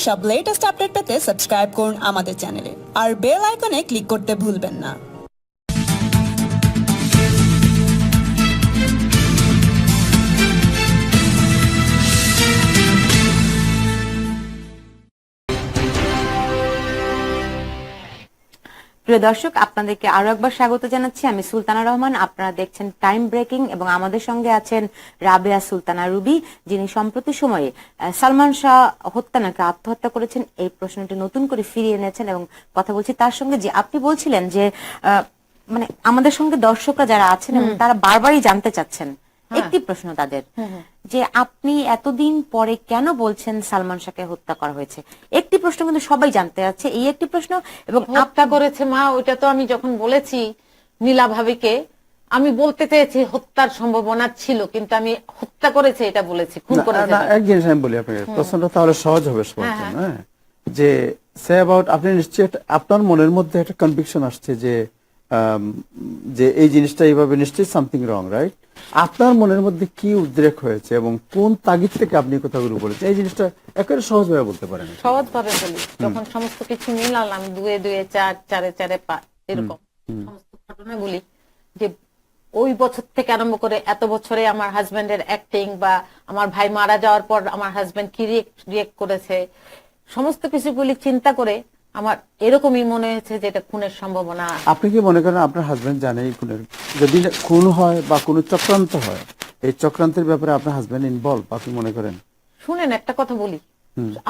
সব latest update পেতে subscribe করুন আমাদের চ্যানেলে আর বেল আইকনে ক্লিক করতে ভুলবেন না। প্রিয় দর্শক, আপনাদেরকে আরো একবার স্বাগত জানাচ্ছি। আমি সুলতানা রহমান, আপনারা দেখছেন টাইম ব্রেকিং এবং আমাদের সঙ্গে আছেন রাবেয়া সুলতানা রুবি, যিনি সম্প্রতি সময়ে সালমান শাহ হত্যা নাকি আত্মহত্যা করেছেন এই প্রশ্নটি নতুন করে ফিরিয়ে এনেছেন এবং কথা বলছি তার সঙ্গে। যে আপনি বলছিলেন যে মানে আমাদের সঙ্গে দর্শকরা যারা আছেন এবং তারা বারবারই জানতে চাচ্ছেন একটি প্রশ্ন তাদের, যে আপনি এতদিন পরে কেন বলছেন সালমান শাহকে হত্যা করা হয়েছে। একটি প্রশ্ন কিন্তু সবাই জানতে চাচ্ছে, এই একটি প্রশ্ন। এবং হত্যা করেছে মা, ওইটা তো আমি যখন বলেছি নীলা ভাবিকে, আমি বলতে চেয়েছি হত্যার সম্ভাবনা ছিল, কিন্তু আমি হত্যা করেছে এটা বলেছি, খুন করেছে। এক জিনিস আমি বলি আপনাকে, প্রশ্নটা তাহলে সহজ হবে সবার জন্য। হ্যাঁ, যে সে অ্যাবাউট, আপনি নিশ্চয়ই আপনার মনের মধ্যে একটা কনভিকশন আসছে যে যে এই জিনিসটা এইভাবে নিশ্চয়ই সামথিং রং, রাইট? আপনার মনের মধ্যে কি উদ্রেক হয়েছে এবং কোন তাগিদ থেকে আপনি কথাগুলো বলেছেন, এই জিনিসটা একেবারে সহজভাবে বলতে পারেন। সহজভাবে বলি, যখন সমস্ত কিছু মিলালাম, 2 2 4 4 4 5 এরকম সমস্ত ঘটনা বলি, যে ওই বছর থেকে আরম্ভ করে এত বছরে আমার হাজবেন্ডের অ্যাক্টিং, বা আমার ভাই মারা যাওয়ার পর আমার হাজবেন্ড কি রিয়েক্ট করেছে, সমস্ত কিছুগুলি চিন্তা করে আমার এরকমই মনে হয়েছে যে এটা খুনের সম্ভাবনা। আপনি কি মনে করেন আপনার হাজবেন্ড জানে এই খুনের, যদি খুন হয় বা কোনো চক্রান্ত হয়, এই চক্রান্তের ব্যাপারে আপনার হাজবেন্ড ইনভলভ আপনি মনে করেন? শুনেন, একটা কথা বলি,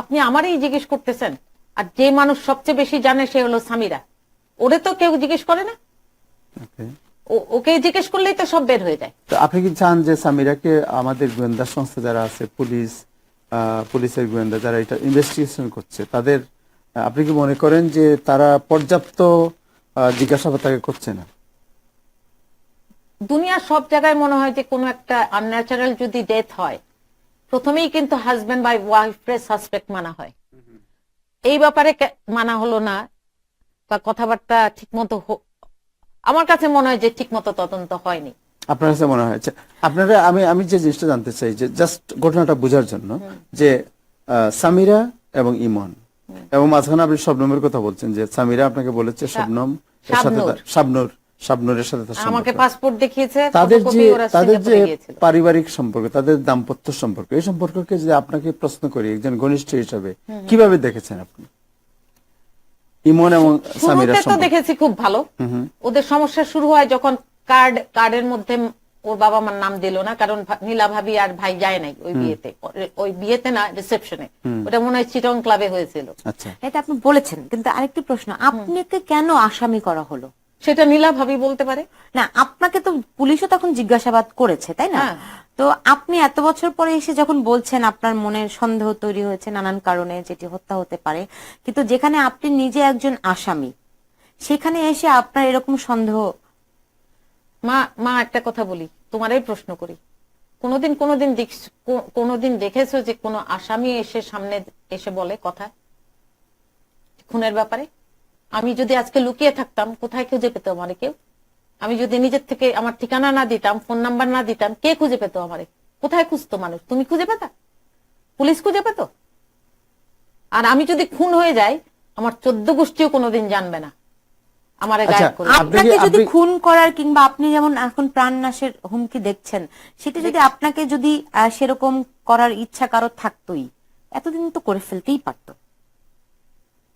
আপনি আমারই জিজ্ঞেস করতেছেন, আর যে মানুষ সবচেয়ে বেশি জানে সে হলো সামিরা। ওরে তো কেউ জিজ্ঞেস করে না, ওকে জিজ্ঞেস করলেই তো সব বের হয়ে যায়। তো আপনি কি চান যে সামিরাকে আমাদের গোয়েন্দা সংস্থা যারা আছে, পুলিশের গোয়েন্দা যারা এটা ইনভেস্টিগেশন করছে, তাদের আপনি কি মনে করেন যে তারা পর্যাপ্ত জিজ্ঞাসাবাদ তাকে করছে না? দুনিয়ার সব জায়গায় মনে হয় যে কোনো একটা আনন্যাচারাল যদি ডেথ হয়, প্রথমেই কিন্তু হাজবেন্ড বাই ওয়াইফের সাসপেক্ট মানা হয়। এই ব্যাপারে মানা হলো না, বা কথাবার্তা ঠিক মতো, আমার কাছে মনে হয় যে ঠিক মতো তদন্ত হয়নি। আপনার কাছে মনে হয়েছে? আপনারা আমি যে জিনিসটা জানতে চাই, যে জাস্ট ঘটনাটা বোঝার জন্য, যে সামিরা এবং ইমন এবং মাঝখানে আপনি শবনমের কথা বলছেন, যে সামিরা আপনাকে বলেছে শবনম এর সাথে শাবনূরের সাথে তার আমাকে সম্পর্ক, পাসপোর্ট দেখিয়েছে, তাদের যে পারিবারিক সম্পর্ক, তাদের দাম্পত্য সম্পর্ক, এই সম্পর্ককে যদি আপনাকে প্রশ্ন করি একজন ঘনিষ্ঠ হিসাবে, কিভাবে দেখেছেন আপনি ইমন এবং সামিরার সম্পর্ক? তো দেখেছি খুব ভালো। ওদের সমস্যা শুরু হয় যখন কার্ডের মধ্যে ওর বাবা মার নাম দিল না, কারণ নীলা ভাবি আর ভাই যায় নাই ওই বিয়েতে না, রিসেপশনে। ওটা মনে হয় চিটং ক্লাবে হয়েছিল। আচ্ছা, এটা আপনি বলেছেন, কিন্তু আরেকটি প্রশ্ন, আপনাকে কেন আসামি করা হলো সেটা নীলা ভাবি বলতে পারে না? আপনাকে তো পুলিশও তখন জিজ্ঞাসাবাদ করেছে, তাই না? তো আপনি এত বছর পরে এসে যখন বলছেন আপনার মনের সন্দেহ তৈরি হয়েছে নানান কারণে, যেটি হত্যা হতে পারে, কিন্তু যেখানে আপনি নিজে একজন আসামি, সেখানে এসে আপনার এরকম সন্দেহ। মা একটা কথা বলি, তোমারই প্রশ্ন করি, কোনোদিন দেখেছো যে কোনো আসামি এসে সামনে এসে বলে কথা খুনের ব্যাপারে? আমি যদি আজকে লুকিয়ে থাকতাম, কোথায় খুঁজে পেত আমারে কেউ? আমি যদি নিজের থেকে আমার ঠিকানা না দিতাম, ফোন নাম্বার না দিতাম, কে খুঁজে পেত আমারে? কোথায় খুঁজতো মানুষ? তুমি খুঁজে পেতা? পুলিশ খুঁজে পেত? আর আমি যদি খুন হয়ে যাই, আমার 14 গোষ্ঠীও কোনোদিন জানবে না আমারে গায়েব করে। আপনাকে যদি খুন করার, কিংবা আপনি যেমন এখন প্রাণনাশের হুমকি দেখছেন, সেটা যদি আপনাকে যদি সেরকম করার ইচ্ছা কারো থাকতোই, এতদিন তো করে ফেলতেই পারতো।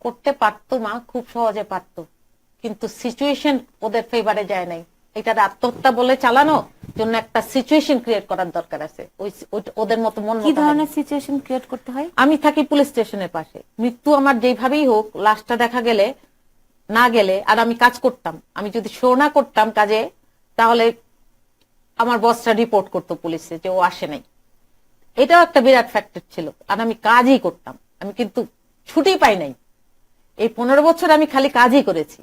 করতে পারতো মা, খুব সহজে পারতো, কিন্তু সিচুয়েশন ওদের ফেভারে যায় নাই। এটা আত্মহত্যা বলে চালানো জন্য একটা সিচুয়েশন ক্রিয়েট করার দরকার আছে। ওদের মতো মন, কি ধরনের সিচুয়েশন ক্রিয়েট করতে হয়? আমি থাকি পুলিশ স্টেশনের পাশে, মৃত্যু আমার যেভাবেই হোক, লাশটা দেখা গেলে না গেলে, আর আমি কাজ করতাম, আমি যদি শো না করতাম কাজে, তাহলে আমার বসরা রিপোর্ট করতো পুলিশে যে ও আসে নাই। এটাও একটা বিরাট ফ্যাক্টর ছিল। আর আমি কাজই করতাম, আমি কিন্তু ছুটি পাই নাই। এই 15 বছর আমি খালি কাজই করেছি।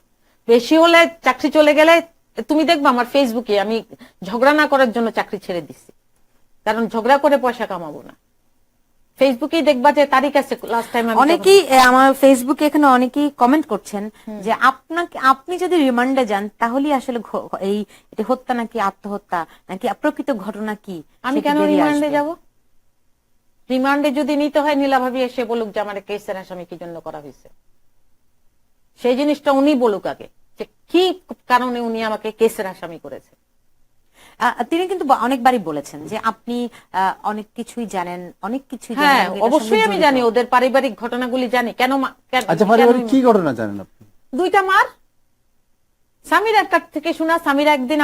বেশি হলে চাকরি চলে গেলে, তুমি দেখবা আমার ফেসবুকে আমি ঝগড়া না করার জন্য চাকরি ছেড়ে দিচ্ছি, কারণ ঝগড়া করে পয়সা কামাবো না। ফেসবুকেই দেখবা যে তারিখ আছে, লাস্ট টাইম অনেকেই আমার ফেসবুকে এখানে অনেকেই কমেন্ট করছেন যে আপনি যদি রিমান্ডে যান, তাহলে আসলে এই হত্যা নাকি আত্মহত্যা নাকি প্রকৃত ঘটনা কি? আমি কেন রিমান্ডে যাব? রিমান্ডে যদি নিতে হয় নীলা ভাবি এসে বলুক যে আমার কেসের আসামি কি জন্য করা হয়েছে, সেই জিনিসটা উনি বলুক আগে যে কি কারণে উনি আমাকে কেসের আসামি করেছে। তিনি কিন্তু অনেকবারই বলেছেন যে আপনি অনেক কিছুই জানেন, অনেক কিছুই জানেন হ্যাঁ এবং এটার অবশ্যই সঙ্গে আমি জড়িত। জানি, ওদের পারিবারিক ঘটনাগুলি জানি। কেন আচ্ছা, পারিবারিক কি ঘটনা জানেন আপনি? দুইটা মার, সামিরার কাছ থেকে শোনা। সামিরা একদিন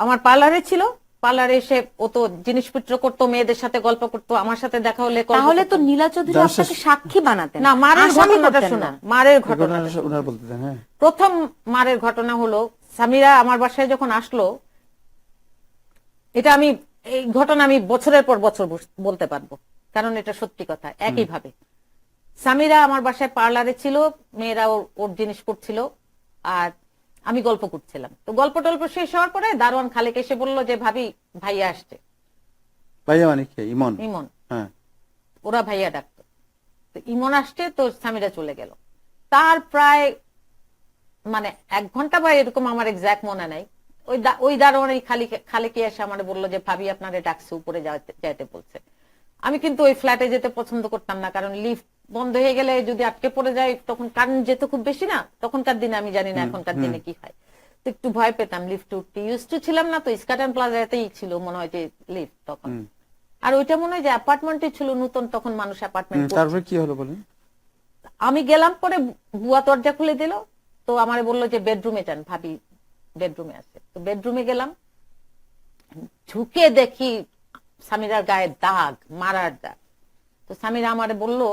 আমার পার্লারে ছিল, পার্লারে এসে ও তো জিনিসপত্র করতো, মেয়েদের সাথে গল্প করতো, আমার সাথে দেখা হলে গল্প তাহলে তো করতো। নীলা চৌধুরী দাস- আপনাকে সাক্ষী বানাতেন না, মারের আসামি ঘটনাটা করতেন শোনো, না। মারের এই ঘটনা। ঘটনাটা ওনার বলতে দেন। হ্যাঁ, প্রথম মারের ঘটনা হলো, সামিরা আমার বাসায় যখন আসলো, এটা আমি এই ঘটনা আমি বছরের পর বছর বলতে পারবো, কারণ এটা সত্যি কথা। একইভাবে সামিরা আমার বাসায় পার্লারে ছিল, মেয়েরা ওর জিনিস করছিল, আর আমি গল্প করছিলাম। তো গল্প টল্প শেষ হওয়ার পরে দারোয়ান খালেক এসে বললো যে ভাবি ভাইয়া আসছে। ভাইয়া মানে কি? ইমন। ইমন, হ্যাঁ, ওরা ভাইয়া ডাকতো। তো ইমন আসছে, তো সামিরা চলে গেল। তার প্রায় মানে 1 ঘন্টা বা এরকম, আমার এক্সাক্ট মনে নাই, ওই দারোয়ান খালেকে এসে আমার বললো যে ভাবি আপনারে ডাকছে, উপরে যাইতে বলছে। আমি কিন্তু ওই ফ্ল্যাটে যেতে পছন্দ করতাম না, কারণ লিফট বন্ধ হয়ে গেলে যদি আটকে পড়ে যায়, তখন কারেন্ট যেত খুব বেশি না, তখনকার দিনে, আমি জানি না এখনকার দিনে কি হয়, তো একটু ভয় পেতাম লিফটে উঠতে, ইউজ টু ছিলাম না তো। স্কাটন প্লাজাতেই ছিল মনে হয় যে লিফট তখন, আর ওইটা মনে হয় যে অ্যাপার্টমেন্টে ছিল নতুন, তখন মানুষ অ্যাপার্টমেন্ট। তারপরে কি হলো বলেন? আমি গেলাম, পরে বুয়া দরজা খুলে দিল, তো আমারে বললো যে বেডরুমে যান, ভাবি বেডরুমে আছে। তো বেডরুমে গেলাম, ঝুঁকে দেখি সামিরার গায়ে দাগ, মারার দাগ। তো সামিরা আমারে বললো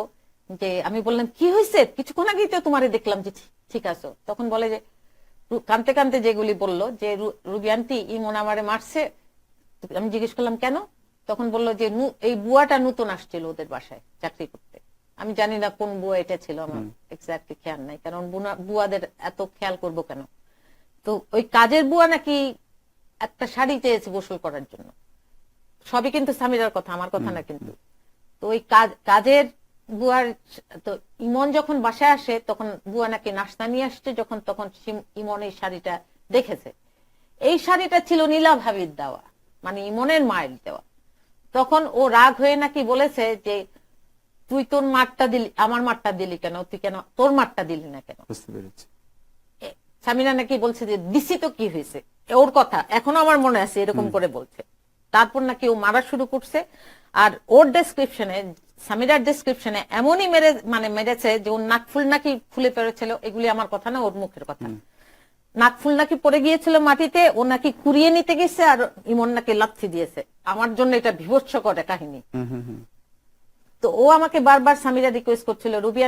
যে, আমি বললাম কি হয়েছে, কিছুক্ষণ আগেই তো তোমারে দেখলাম যে ঠিক আছো। তখন বলে যে, কানতে কানতে যেগুলি বললো যে রুবি আন্টি ইমন আমারে মারছে। আমি জিজ্ঞেস করলাম কেন? তখন বললো যে এই বুয়াটা নতুন আসছিল ওদের বাসায় চাকরি করতে। আমি জানি না কোন বুয়া এটা ছিল, আমার এক্স্যাক্টলি খেয়াল নাই, কারণ বুয়াদের এত খেয়াল করবো কেন। তো ওই কাজের বুয়া নাকি একটা শাড়ি চেয়েছে গোসল করার জন্য। সবই কিন্তু সামিরার কথা, আমার কথা না কিন্তু। তো ওই কাজের বুয়ার, তো ইমন যখন বাসায় আসে তখন বুয়া নাকি নাস্তা নিয়ে আসছে, তখন ইমন এই শাড়িটা দেখেছে। এই শাড়িটা ছিল নীলা ভাবির দেওয়া, মানে ইমনের মায়ের দেওয়া। তখন ও রাগ হয়ে নাকি বলেছে যে তুই তোর মারটা দিলি, আমার মারটা দিলি কেন, তুই কেন তোর মারটা দিলি না কেন? বুঝতে পেরেছি। সামিনা নাকি বলছে যে দিছি তো কি হয়েছে, ওর কথা এখনো আমার মনে আছে, এরকম করে বলছে। তারপর নাকি ও মারা শুরু করছে। আর ওর ডেসক্রিপশনে, সামিরার ডেসক্রিপশনে এমনই মেরেছে যে ওর নাকফুল নাকি ফুলে পড়েছিল। এগুলি আমার কথা না, ওর মুখের কথা। নাকফুল নাকি পড়ে গিয়েছিল মাটিতে, ও নাকি কুড়িয়ে নিতে গেছে, আর ইমন নাকি লাথি দিয়েছে। আমার জন্য এটা বিভৎসকর কাহিনী। তো ও আমাকে বারবার সামিরা রিকোয়েস্ট করছিল, রুবি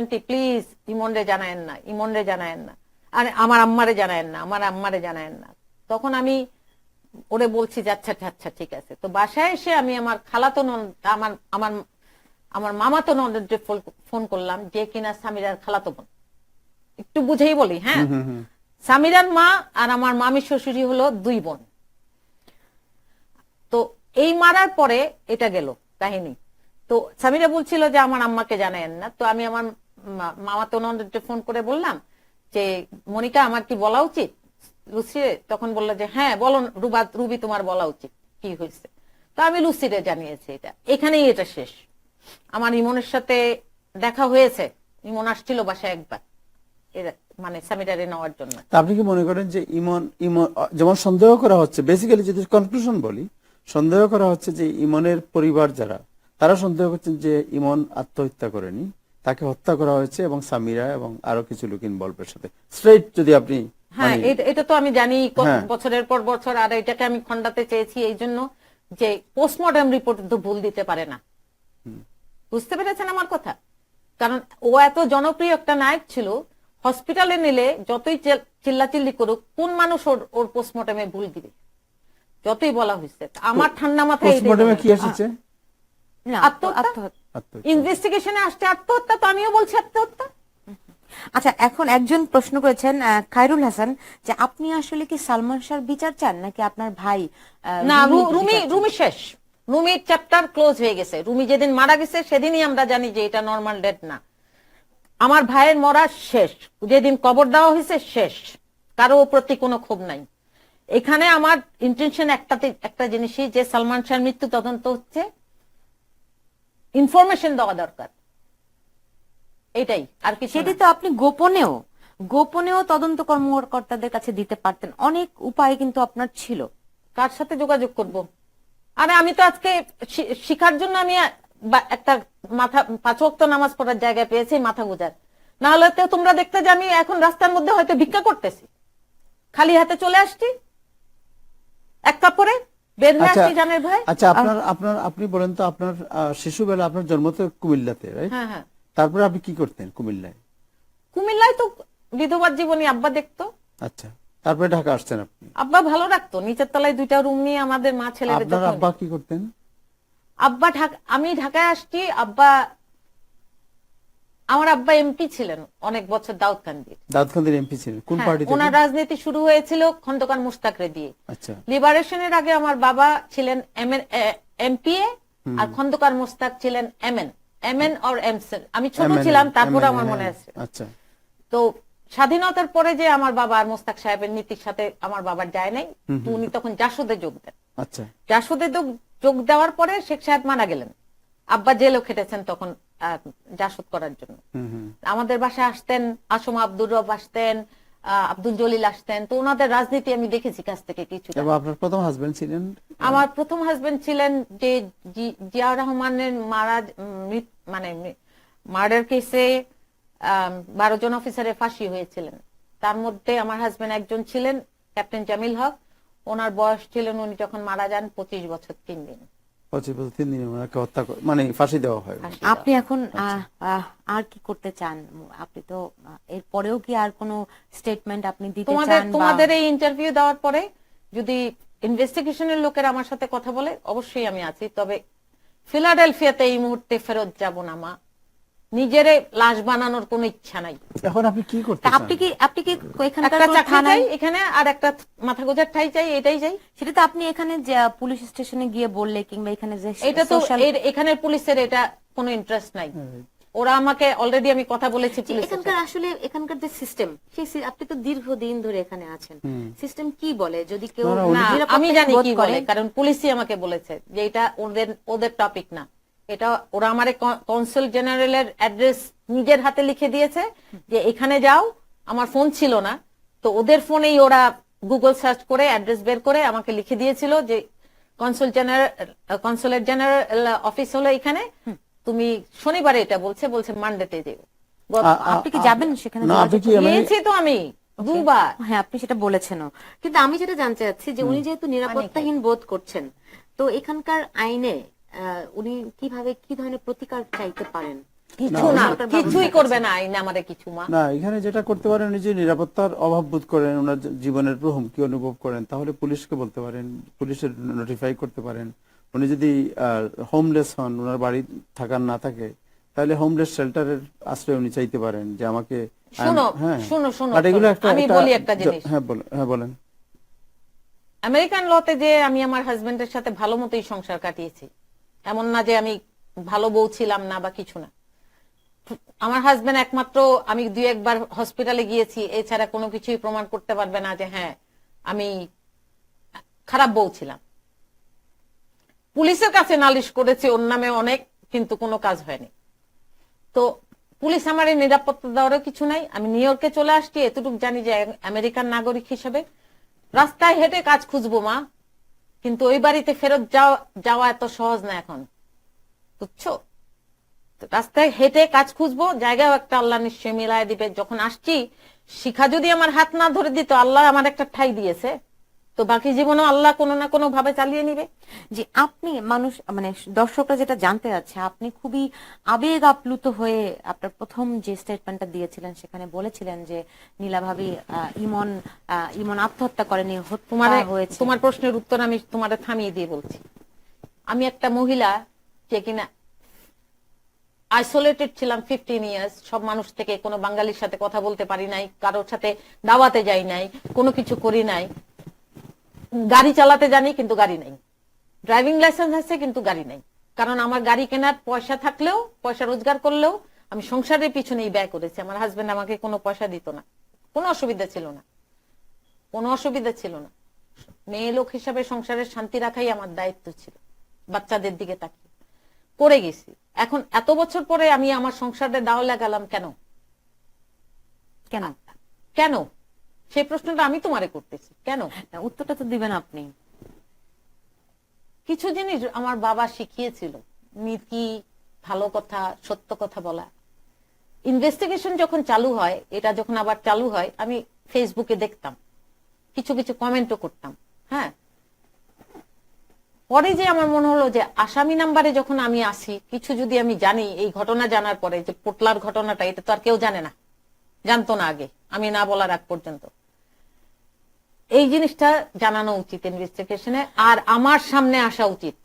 আন্টি প্লিজ ইমনরে জানায়েন না, ইমনরে জানায়েন না, আর আমার আম্মারে জানায়েন না, আমার আম্মারে জানায়েন না। তখন আমি ওরে বলছি যে আচ্ছা আচ্ছা ঠিক আছে। তো বাসায় এসে আমি আমার খালাতো ননদ, আমার মামাতো ননদকে ফোন করলাম, যে কিনা সামিরার খালাতো বোন। একটু বুঝেই বলি, হ্যাঁ, সামিরার মা আর আমার মামি শ্বশুরি হলো 2 বোন। তো এই মারার পরে এটা গেল কাহিনী। তো সামিরা বলছিল যে আমার আম্মাকে জানায়েন না। তো আমি আমার মামাতো ননদকে ফোন করে বললাম যে মনিকা, আমার কি বলা উচিত লুসিরে? তখন বললো যে হ্যাঁ বলো রুবি, তোমার বলা উচিত, কি হয়েছে। তো আমি লুসিরে জানিয়েছি। এখানেই এটা শেষ। আমার ইমনের সাথে দেখা হয়েছে, ইমন আসছিল বাসায় একবার, মানে সামিরারে নেওয়ার জন্য। তা আপনি কি মনে করেন যে ইমন যেমন সন্দেহ করা হচ্ছে, বেসিক্যালি যদি কনক্লুশন বলি, সন্দেহ করা হচ্ছে যে ইমনের পরিবার যারা, তারা সন্দেহ করছেন যে ইমন আত্মহত্যা করেনি, তাকে হত্যা করা হয়েছে, এবং সামিরা এবং আরো কিছু লোক ইনভলভের সাথে স্ট্রেট যদি আপনি। হ্যাঁ, এটা তো আমি জানি বছরের পর বছর। আর এটাকে আমি খণ্ডাতে চেয়েছি এই জন্য যে পোস্টমর্টম রিপোর্ট তো ভুল দিতে পারে না। বুঝতে পেরেছেন আমার কথা? কারণ ও এত জনপ্রিয় একটা নায়ক ছিল, হসপিটালে নিলে যতই চিল্লাচিল্লি করুক, কোন মানুষ ওর পোস্টমর্টমে ভুল দিবে? যতই বলা হয়েছে, আমার ঠান্ডা মাথায় পোস্টমর্টমে কি এসেছে? আত্মহত্যা। ইনভেস্টিগেশনে আসছে আত্মহত্যা, তো আমিও বলছি আত্মহত্যা। আচ্ছা, এখন একজন প্রশ্ন করেছেন, খায়রুল হাসান, যে আপনি আসলে কি সালমান শাহর বিচার চান নাকি আপনার ভাই? না, রুমি শেষ, রুমির চ্যাপ্টার ক্লোজ হয়ে গেছে। রুমি যেদিন মারা গেছে সেদিনই আমরা জানি যে এটা নর্মাল ডেথ না। আমার ভাইয়ের মরা শেষ, যেদিন কবর দেওয়া হয়েছে শেষ, কারো প্রতি কোনো ক্ষোভ নাই। এখানে আমার ইন্টেনশন একটা জিনিসই, যে সালমান শাহর মৃত্যু তদন্ত হচ্ছে, ইনফরমেশন দেওয়া দরকার, এটাই আর কিছু সেটি না। তো আপনি গোপনেও তদন্ত কর্মকর্তাদের কাছে দিতে পারতেন, অনেক উপায় কিন্তু আপনার ছিল। কার সাথে যোগাযোগ করব? আরে আমি তো আজকে শিখার জন্য আমি একটা মাথা 5 ওয়াক্ত নামাজ পড়ার জায়গায় পেয়েছি মাথা গুজার, না হলে তো তোমরা দেখতে যে আমি এখন রাস্তার মধ্যে হয়তো ভিক্ষা করতেছি, খালি হাতে চলে আসছি এক কাপড়ে বের হয়ে আসছি জানের ভাই। আচ্ছা, আপনি বলেন তো, আপনার শিশুবেলা, আপনার জন্ম তো কুমিল্লাতে, রাইট? হ্যাঁ হ্যাঁ, তারপরে আপনি কি করতেন কুমিল্লায়? কুমিল্লায় তো বিধবার জীবনী আব্বা দেখতো। আচ্ছা, তারপরে ঢাকা আসছেন আপনি। আব্বা ভালো রাখতো, নিচের তলায় 2টা রুম নিয়ে আমাদের মা ছেলেদের আপনার যত্ন আব্বা নিত। কি করতেন? আব্বা আমি ঢাকায় আসছি, আমার আব্বা এমপি ছিলেন অনেক বছর দাউদকান্দির। দাউদকান্দির এমপি ছিলেন? কোন হ্যাঁ, পার্টি থেকে? ওনার রাজনীতি শুরু হয়েছিল খন্দকার মুশতাকরে দিয়ে। আচ্ছা, লিবারেশনের আগে আমার বাবা ছিলেন এমপিএ, আর খন্দকার মুশতাক ছিলেন এমএন অর এমসেন, আমি ছোট ছিলাম তারপর আমার মনে আছে। আচ্ছা, তো স্বাধীনতার পরে যে আমার বাবা আর মোস্তাক সাহেবের নীতির সাথে আমার বাবার যায় নাই, তো উনি তখন জাসদে যোগ দেন। আচ্ছা, জাসদে যোগ দেওয়ার পরে শেখ সাহেব মারা গেলেন, আব্বা জেলও খেটেছেন তখন জাসদ করার জন্য। আমাদের বাসায় আসতেন আসমা আব্দুর রব, আসতেন আব্দুল জলিল, আসতেন। তো ওনাদের রাজনীতি আমি দেখেছি কাছ থেকে কিছুটা। এবং আপনার প্রথম হাজবেন্ড ছিলেন? আমার প্রথম হাজবেন্ড ছিলেন যে জিয়াউর রহমানের মার্ডার কেসে 12 জন অফিসারের ফাঁসি হয়েছিলেন। তার মধ্যে আমার হাজবেন্ড একজন ছিলেন ক্যাপ্টেন জামিল হক, ওনার বয়স ছিলেন, উনি যখন মারা যান 25 বছর 3 দিন। 25 বছর 3 দিনে ওনাকে হত্যা মানে ফাঁসি দেওয়া হয়। আপনি এখন আর কি করতে চান? আপনি তো এরপরেও কি আর কোনো স্টেটমেন্ট আপনি দিতে চান? তোমাদের এই ইন্টারভিউ দেওয়ার পরে যদি ইনভেস্টিগেশনের লোকের আমার সাথে কথা বলে, অবশ্যই আমি আছি। তবে ফিলাডেলফিয়াতে এই মুহূর্তে ফেরত যাব না মা, নিজের লাশ বানানোর কোনো ইচ্ছা নাই। এখন আপনি কি করতে চান? আপনি কি এখানকার একটা কোনো চাকরি থানায়, চাই এখানে, আর একটা মাথা গোজার ঠাই চাই, এটাই চাই। সেটা তো আপনি এখানে যে পুলিশ স্টেশনে গিয়ে বললে, কিংবা এখানে যে এটা তো social- এখানের পুলিশের এটা কোনো ইন্টারেস্ট নাই। ওরা আমাকে অলরেডি, আমি কথা বলেছি যে পুলিশের এখানকার আসলে এখানকার যে সিস্টেম, আপনি তো দীর্ঘদিন ধরে এখানে আছেন, সিস্টেম কি বলে যদি কেউ না, না, নিরাপত্তা আমি জানি বোধ কি করে? বলে, কারণ পুলিশই আমাকে বলেছে যে এটা ওদের টপিক না। এটা ওরা আমারে কনসুল জেনারেলের অ্যাড্রেস নিজের হাতে লিখে দিয়েছে যে এখানে যাও। আমার ফোন ছিল না, তো ওদের ফোনেই ওরা গুগল সার্চ করে অ্যাড্রেস বের করে আমাকে লিখে দিয়েছিল যে কনসুলেট জেনারেল অফিস হলো এখানে, তুমি শনিবারে, এটা বলছে মানডেতে যেও। আপনি কি যাবেন সেখানে? না, আপনি কি গিয়েছি তো আমি 2 বার। হ্যাঁ, আপনি সেটা বলেছেনও, কিন্তু আমি যেটা জানতে চাচ্ছি যে উনি যেহেতু নিরাপত্তাহীন বোধ করছেন, তো এখানকার আইনে উনি কিভাবে, কি ধরনের প্রতিকার চাইতে পারেন? কিছু না, কিছুই করবে না আইনে আমারে কিছু মা। না, এখানে যেটা করতে পারেন, উনি যে নিরাপত্তার অভাব বোধ করেন, ওনার জীবনের হুমকি অনুভব করেন, তাহলে পুলিশকে বলতে পারেন, পুলিশের নোটিফাই করতে পারেন। উনি যদি হোমলেস হন, ওনার বাড়ি থাকার না থাকে, তাহলে হোমলেস শেল্টারের আশ্রয় উনি চাইতে পারেন যে আমাকে। শোনো, বাট এগুলো আমি বলি একটা জিনিস। হ্যাঁ, বলেন। আমেরিকান লতে যে আমি আমার হাজবেন্ডের সাথে ভালো মতোই সংসার কাটিয়েছি, এমন না যে আমি ভালো বউ ছিলাম না বা কিছু না। আমার হাজবেন্ড একমাত্র, আমি 2-1 বার হসপিটালে গিয়েছি, এছাড়া কোনো কিছুই প্রমাণ করতে পারবে না যে হ্যাঁ আমি খারাপ বউ ছিলাম। পুলিশের কাছে নালিশ করেছি ওর নামে অনেক, কিন্তু কোনো কাজ হয়নি। তো পুলিশ আমার এই নিরাপত্তা দেওয়ারও কিছু নাই। আমি নিউ ইয়র্কে চলে আসছি, এতটুকু জানি যে আমেরিকান নাগরিক হিসেবে রাস্তায় হেঁটে কাজ খুঁজবো মা, কিন্তু ওই বাড়িতে ফেরত যাওয়া এত সহজ না এখন, বুঝছো? রাস্তায় হেঁটে কাজ খুঁজবো, জায়গাও একটা আল্লাহ নিশ্চয়ই মিলায় দিবে। যখন আসছি, শিখা যদি আমার হাত না ধরে দিত, আল্লাহ আমার একটা ঠাই দিয়েছে, তো বাকি জীবনও আল্লাহ কোনো না কোনো ভাবে চালিয়ে নিবে। যে আপনি দর্শকরা যেটা জানতে চাচ্ছে, আপনি খুবই আবেগ আপ্লুত হয়ে আপনার প্রথম যে স্টেটমেন্টটা দিয়েছিলেন, সেখানে বলেছিলেন যে নীলা ভাবি ইমন আত্মহত্যা করেনি, হত্যা হয়েছে। তোমার প্রশ্নের উত্তর আমি তোমার থামিয়ে দিয়ে বলছি। আমি একটা মহিলা যে কিনা আইসোলেটেড ছিলাম 15 ইয়ার্স, সব মানুষ থেকে, কোনো বাঙালির সাথে কথা বলতে পারি নাই, কারোর সাথে দাওয়াতে যাই নাই, কোনো কিছু করি নাই, গাড়ি চালাতে জানি কিন্তু গাড়ি নাই, ড্রাইভিং লাইসেন্স আছে কিন্তু গাড়ি নাই। কারণ আমার গাড়ি কেনার পয়সা থাকলেও, পয়সা রোজগার করলেও আমি সংসারের পিছনেই ব্যয় করেছি। আমার হাজবেন্ড আমাকে কোনো পয়সা দিত না, কোনো অসুবিধা ছিল না, কোনো অসুবিধা ছিল না। মেয়ে লোক হিসাবে সংসারের শান্তি রাখাই আমার দায়িত্ব ছিল, বাচ্চাদের দিকে তাকিয়ে। করে গেছি। এখন এত বছর পরে আমি আমার সংসারে দাও লাগালাম কেন? কেন? কেন সেই প্রশ্নটা আমি তোমারে করতেছি, কেন? উত্তরটা তো দিবেন আপনি। কিছু জিনিস আমার বাবা শিখিয়েছিল, নীতি, ভালো কথা, সত্য কথা বলা। ইনভেস্টিগেশন যখন চালু হয়, এটা যখন আবার চালু হয়, আমি ফেসবুকে দেখতাম, কিছু কিছু কমেন্টও করতাম। হ্যাঁ, পরে যে আমার মনে হলো যে আসামি নাম্বারে যখন আমি আসি, কিছু যদি আমি জানি, এই ঘটনা জানার পরে যে পোটলার ঘটনাটা, এটা তো আর কেউ জানে না, জানতো না আগে, আমি না বলার আগ পর্যন্ত। এই জিনিসটা জানানো উচিত ইনভেস্টিগেশনে, আর আমার সামনে আসা উচিত।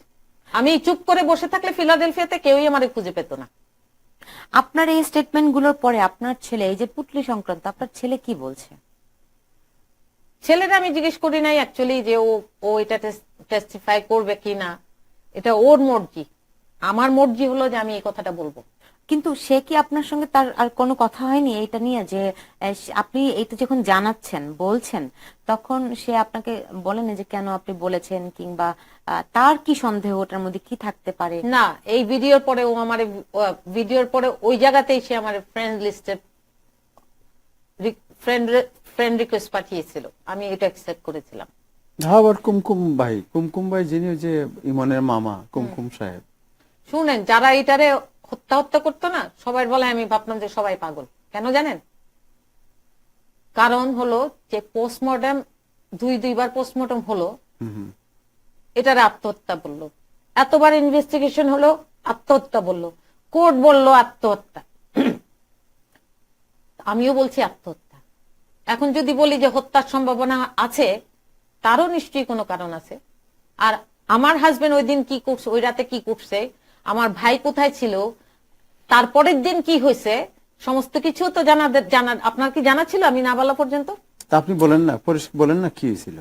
আমি চুপ করে বসে থাকলে ফিলাডেলফিয়াতে কেউই আমারে খুঁজে পেত না। আপনার এই স্টেটমেন্ট গুলোর পরে আপনার ছেলে, এই যে পুটলি সংক্রান্ত, আপনার ছেলে কি বলছে? ছেলেরা আমি জিজ্ঞেস করি নাই অ্যাকচুয়ালি যে ও এটা টেস্টিফাই করবে কি না, এটা ওর মর্জি। আমার মর্জি হলো যে আমি এই কথাটা বলবো। কিন্তু সে কি আপনার সঙ্গে তার আর কোনো কথা হয়নি এটা নিয়ে, যে আপনি এইটা যখন জানাচ্ছেন, বলছেন, তখন সে আপনাকে বলেন যে কেন আপনি বলেছেন, কিংবা তার কি সন্দেহ, ওটার মধ্যে কি থাকতে পারে? না, এই ভিডিওর পরে ও আমার ভিডিওর পরে ওই জায়গাতেই সে আমার ফ্রেন্ড লিস্টে ফ্রেন্ড রিকোয়েস্ট পাঠিয়েছিল, আমি এটা অ্যাকসেপ্ট করেছিলাম। আবার কুমকুম ভাই যিনি ওই যে ইমনের মামা, কুমকুম সাহেব। শুনেন, যারা এটারে হত্যা করতো না, সবাই বলে, আমি ভাবলাম যে সবাই পাগল। কেন জানেন? কারণ হলো যে পোস্টমর্টম দুইবার পোস্টমর্টম হলো, এটারে আত্মহত্যা বললো। এতবার ইনভেস্টিগেশন হলো, আত্মহত্যা বললো। কোর্ট বললো আত্মহত্যা, আমিও বলছি আত্মহত্যা। এখন যদি বলি যে হত্যার সম্ভাবনা আছে, তারও নিশ্চয়ই কোনো কারণ আছে। আর আমার হাজবেন্ড ওই দিন কি করছে, ওই রাতে কি করছে, আমার ভাই কোথায় ছিল, তারপরের দিন কি হয়েছে, সমস্ত কিছু তো জানা। আপনার কি জানা ছিল আমি না বলা পর্যন্ত? তা আপনি বলেন না কি হয়েছিল?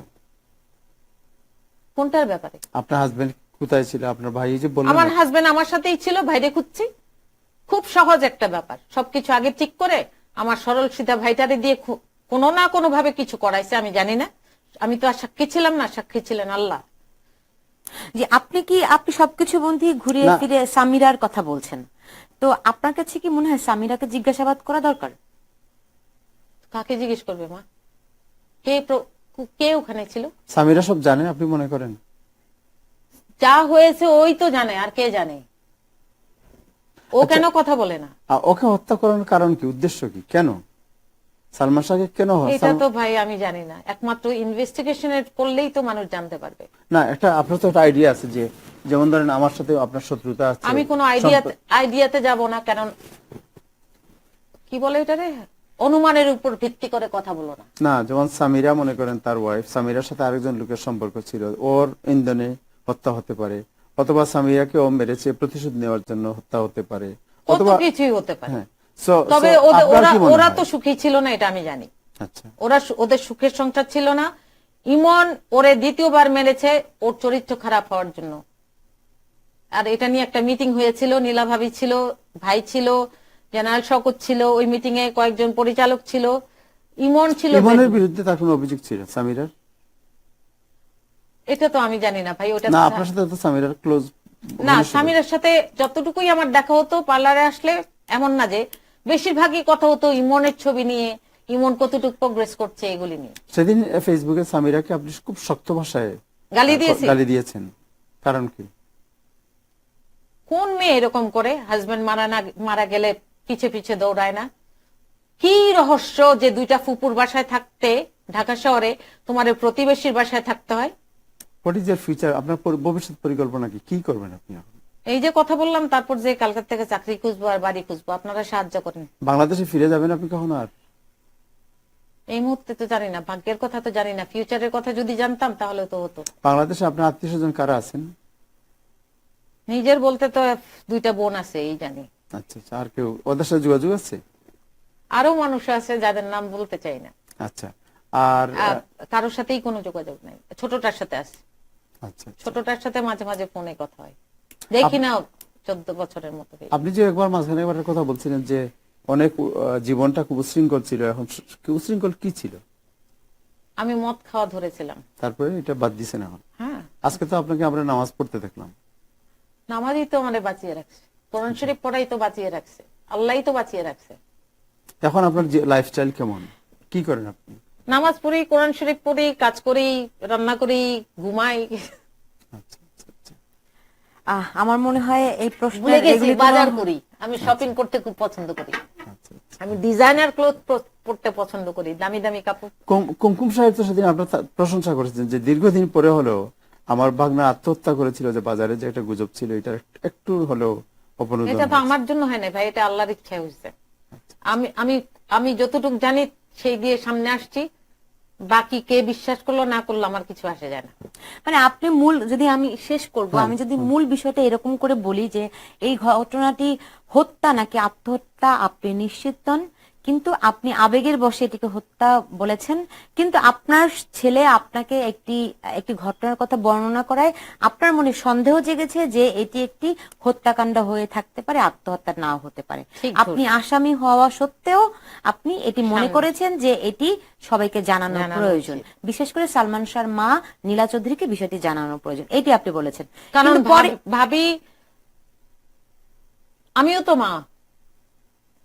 কোনটার ব্যাপারে? আপনার হাজবেন্ড কোথায় ছিল, আপনার ভাই যে বললেন। আমার হাজবেন্ড আমার সাথেই ছিল, ভাইরে খুঁজছি। খুব সহজ একটা ব্যাপার, সবকিছু আগে ঠিক করে আমার সরল সিধা ভাইটারে দিয়ে কোনো না কোনো ভাবে কিছু করাইছে, আমি জানি না। আমি তো আর সাক্ষী ছিলাম না, সাক্ষী ছিলেন আল্লাহ। যে আপনি সবকিছু বন্ধি ঘুরিয়ে না। ফিরে সামিরার কথা বলছেন, তো আপনার কাছে কি মনে হয় সামিরাকে জিজ্ঞাসাবাদ করা দরকার? কাকে জিজ্ঞেস করবে মা? কে ওখানে ছিল? সামিরা সব জানে আপনি মনে করেন? যা হয়েছে ওই তো জানে, আর কে জানে? ও কেন কথা বলে না? ওকে হত্যা করার কারণ কি, উদ্দেশ্য কি, কেন সালমান শাহকে কেন? এটা তো ভাই আমি জানি না, একমাত্র ইনভেস্টিগেশনের করলেই তো মানুষ জানতে পারবে। না, আপনার তো একটা আইডিয়া আছে, যে যেমন ধরেন আমার সাথে আপনার শত্রুতা আছে। আমি কোনো আইডিয়াতে যাব না, কারণ কি বলে এটারে, অনুমানের উপর ভিত্তি করে কথা বলো না। না, যেমন সামিরা মনে করেন তার ওয়াইফ, সামিরার সাথে আরেকজন লোকের সম্পর্ক ছিল, ওর ইন্ধনে হত্যা হতে পারে, অথবা সামিরাকে ও মেরেছে প্রতিশোধ নেওয়ার জন্য হত্যা হতে পারে, কত অথবা কিছুই হতে পারে। হ্যাঁ। তবে ওরা তো সুখী ছিল না, এটা আমি জানি। আচ্ছা, ওদের সুখের সংসার ছিল না। ইমন ওরে দ্বিতীয়বার মেরেছে ওর চরিত্র খারাপ হওয়ার জন্য। আর এটা নিয়ে একটা মিটিং হয়েছিল, নীলা ভাবি ছিল, ভাই ছিল, জেনারেল শওকত ছিল, ওই মিটিং এ কয়েকজন পরিচালক ছিল, ইমন ছিল। ইমনের বিরুদ্ধে তার কোনো অভিযোগ ছিল সামিরার? এটা তো আমি জানি না ভাই, ওটা না, আপনার সাথে তো সামিরার ক্লোজ না। সামিরের সাথে যতটুকুই আমার দেখা হতো পার্লারে আসলে, এমন না যে, বেশিরভাগই কথা হতো ইমনের ছবি নিয়ে, ইমন কতটুকু প্রোগ্রেস করছে এগুলি নিয়ে। সেদিন ফেসবুকে সামিরাকে আপনি খুব শক্ত ভাষায় গালি দিয়েছেন, কারণ কি? কোন মেয়ে এরকম করে হাজবেন্ড মারা গেলে পিছে পিছে দৌড়ায় না? কি রহস্য যে দুইটা ফুপুর বাসায় থাকতে ঢাকা শহরে তোমার প্রতিবেশীর বাসায় থাকতে হয়? What is year future? আপনার ভবিষ্যৎ পরিকল্পনা কি করবেন আপনি এখন? এই যে কথা বললাম, তারপর যে কালকাতা থেকে চাকরি খুঁজবো আর বাড়ি খুঁজবো, আপনারা সাহায্য করেন। বাংলাদেশে ফিরে যাবেন আপনি কখনো? আর এই মুহূর্তে তো জানি না, ভাগ্যের কথা তো জানি না, ফিউচারের কথা যদি জানতাম তাহলে তো হতো। বাংলাদেশে আপনার আত্মীয় স্বজন কারা আছেন? নিজের বলতে তো দুইটা বোন আছে, এই জানি। আচ্ছা আচ্ছা, আর কেউ ওদের সাথে যোগাযোগ আছে? আরো মানুষ আছে যাদের নাম বলতে চাই না। আচ্ছা, আর কারোর সাথেই কোনো যোগাযোগ নাই। ছোটটার সাথে আছে, আচ্ছা, ছোটটার সাথে মাঝে মাঝে ফোনে কথা হয়, দেখি না 14 বছরের মতো। আপনি যে একবার মাঝখানে একবার কথা বলছিলেন যে অনেক জীবনটা খুব উশৃঙ্খল ছিল, এখন উশৃঙ্খল কি ছিল? আমি মদ খাওয়া ধরেছিলাম, তারপরে এটা বাদ দিছেন এখন? হ্যাঁ। আজকে তো আপনাকে আমরা নামাজ পড়তে দেখলাম। নামাজই তো আমাদের বাঁচিয়ে রাখছে, কোরআন শরীফ পড়াই তো বাঁচিয়ে রাখছে, আল্লাহই তো বাঁচিয়ে রাখছে। এখন আপনার যে লাইফস্টাইল কেমন, কি করেন আপনি? নামাজ পড়ি, কোরআন শরীফ পড়ি, কাজ করি, রান্না করি, ঘুমাই। আচ্ছা, আচ্ছা, আচ্ছা। আমার মনে হয় এই প্রশ্ন ভুলে গেছি, বাজার করি, আমি শপিং করতে খুব পছন্দ করি, আচ্ছা, আচ্ছা। আমি ডিজাইনার ক্লোথ পড়তে পছন্দ করি, দামি দামি কাপড়। কুমকুম সাহেব তো সেদিন আপনার প্রশংসা করেছেন যে দীর্ঘদিন পরে হলেও আমার ভাগনা আত্মহত্যা করেছিল, যে বাজারে যে একটা গুজব ছিল এটা একটু হলেও অপনোদন এটা তো হয়েছে। আমার জন্য হয় না ভাই, এটা আল্লাহর ইচ্ছা হয়েছে। আমি আমি আমি যতটুকু জানি সেই দিয়ে সামনে আসছি, বাকি কে বিশ্বাস করলো না করলো আমার কিছু আসে যায় না। মানে আপনি মূল, যদি আমি শেষ করব, আমি যদি মূল বিষয়টা এরকম করে বলি যে এই ঘটনাটি হত্যা নাকি আত্মহত্যা আপনি নিশ্চিত নন, কিন্তু আপনি আবেগের বশে এটিকে হত্যা বলেছেন। কিন্তু আপনার ছেলে আপনাকে একটি ঘটনার কথা বর্ণনা করায় আপনার মনে সন্দেহ জেগেছে যে এটি একটি হত্যাকাণ্ড হয়ে থাকতে পারে, আত্মহত্যা নাও হতে পারে। ঠিক আপনি আসামি হওয়া সত্ত্বেও আপনি এটি মনে করেছেন যে এটি সবাইকে জানানো প্রয়োজন, বিশেষ করে সালমান শাহর মা নীলা চৌধুরীকে বিষয়টি জানানো প্রয়োজন, এটি আপনি বলেছেন। কারণ কিন্তু পরে ভাবি, আমিও তো মা,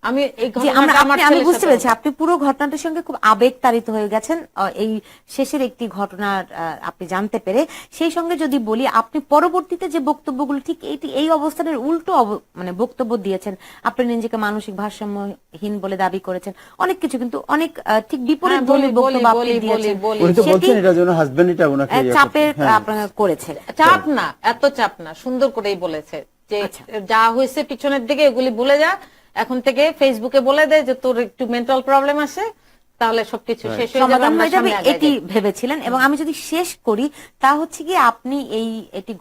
আমি এই জি, ঘটনাটা আমি বুঝতে পেরেছি আপনি পুরো ঘটনাটার সঙ্গে খুব আবেগ তাড়িত হয়ে গেছেন এই শেষের একটি ঘটনার আপনি জানতে পেরে। সেই সঙ্গে যদি বলি, আপনি পরবর্তীতে যে বক্তব্যগুলো ঠিক এই অবস্থানের উল্টো মানে বক্তব্য দিয়েছেন, আপনি নিজেকে মানসিক ভারসাম্যহীন বলে দাবি করেছেন, অনেক কিছু, কিন্তু অনেক ঠিক বিপরীত ধর্মী বক্তব্য আপনি দিয়েছেন, উনি তো সেটি বলছেন এটার জন্য হাজবেন্ড এটা ওনাকে চাপের আপনারা করেছে। চাপ না, এত চাপ না, সুন্দর করেই বলেছে যে যা হয়েছে পিছনের দিকে এগুলি ভুলে যা, এখন থেকে ফেসবুকে বলে দেয় যে তোর একটু মেন্টাল প্রবলেম আছে, তাহলে সবকিছু শেষ হয়ে যাবে, সমাধান আমরা হয়ে যাবে, সামনে আগাই এটি যাই। ভেবেছিলেন। এবং আমি যদি শেষ করি, তা হচ্ছে কি আপনি এটি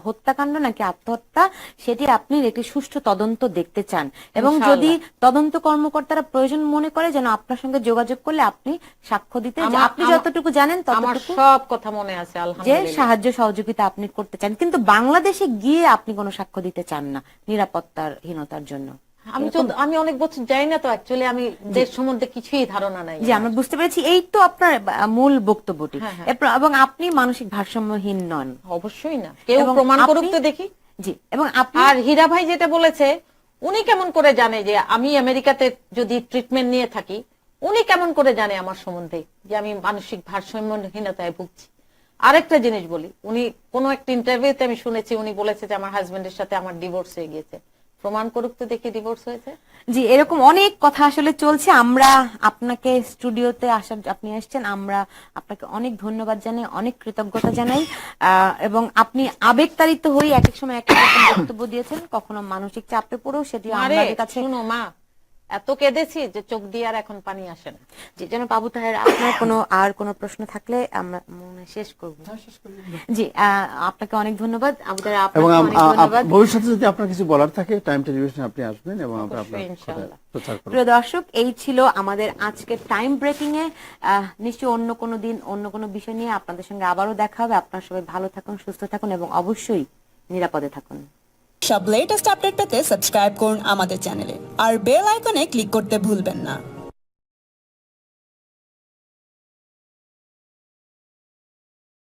হত্যাকাণ্ড নাকি আত্মহত্যা, সেটি আপনি একটি সুষ্ঠু তদন্ত দেখতে চান, এবং যদি তদন্ত কর্মকর্তারা প্রয়োজন মনে করে যেন আপনার সঙ্গে যোগাযোগ করলে আপনি সাক্ষ্য দিতে, আপনি যতটুকু জানেন আমার ততটুকু, সব কথা মনে আছে যে আলহামদুলিল্লাহ। সাহায্য সহযোগিতা আপনি করতে চান, কিন্তু বাংলাদেশে গিয়ে আপনি কোনো সাক্ষ্য দিতে চান না নিরাপত্তাহীনতার জন্য। আমি অনেক বছর যাই না তো, অ্যাকচুয়ালি আমি দেশ সম্বন্ধে কিছুই ধারণা নাই। জি, আমরা বুঝতে পেরেছি, এই তো আপনার মূল বক্তব্যটি। এবং আপনি মানসিক ভারসাম্যহীন নন, অবশ্যই না, কেউ এবং প্রমাণ করুক আপনি- তো দেখি। জি, এবং আপনি আর হীরা ভাই যেটা বলেছে, উনি কেমন করে জানে যে আমি আমেরিকাতে যদি ট্রিটমেন্ট নিয়ে থাকি, উনি কেমন করে জানে আমার সম্বন্ধে যে আমি মানসিক ভারসাম্যহীনতায় ভুগছি? আরেকটা জিনিস বলি, উনি কোন একটা ইন্টারভিউতে আমি শুনেছি উনি বলেছে যে আমার হাজবেন্ডের সাথে আমার ডিভোর্স হয়ে গিয়েছে। প্রমাণ করুক তো দেখি ডিভোর্স হয়েছে। জি, এরকম অনেক কথা আসলে চলছে। আমরা আপনাকে স্টুডিওতে আপনি আসছেন, আমরা আপনাকে অনেক ধন্যবাদ জানাই, অনেক কৃতজ্ঞতা জানাই। এবং আপনি আবেগতাড়িত হয়ে এক এক সময় এক এক রকম বক্তব্য দিয়েছেন, কখনো মানসিক চাপে পড়েও সেটি আরে আমাদের কাছে। শুনো মা, এত কেঁদেছি যে চোখ দিয়ে আর এখন পানি আসে না। জি, যেন আবু তাহের, আপনার কোনো প্রশ্ন থাকলে আমরা শেষ করব। জি, আপনাকে অনেক ধন্যবাদ আবু তাহের, এবং আপনাকে অনেক ধন্যবাদ। ভবিষ্যতে যদি আপনার কিছু বলার থাকে টাইম টেলিভিশনে আপনি আসবেন এবং আমরা আপনার অবশ্যই, ইনশাআল্লাহ। কথা প্রচার করব। প্রিয় দর্শক, এই ছিল আমাদের আজকের টাইম ব্রেকিং এ। নিশ্চয়ই অন্য কোনো দিন অন্য কোনো বিষয় নিয়ে আপনাদের সঙ্গে আবারও দেখা হবে। আপনারা সবাই ভালো থাকুন, সুস্থ থাকুন এবং অবশ্যই নিরাপদে থাকুন। সব লেটেস্ট আপডেট পেতে সাবস্ক্রাইব করুন আমাদের চ্যানেলে আর বেল আইকনে ক্লিক করতে ভুলবেন না।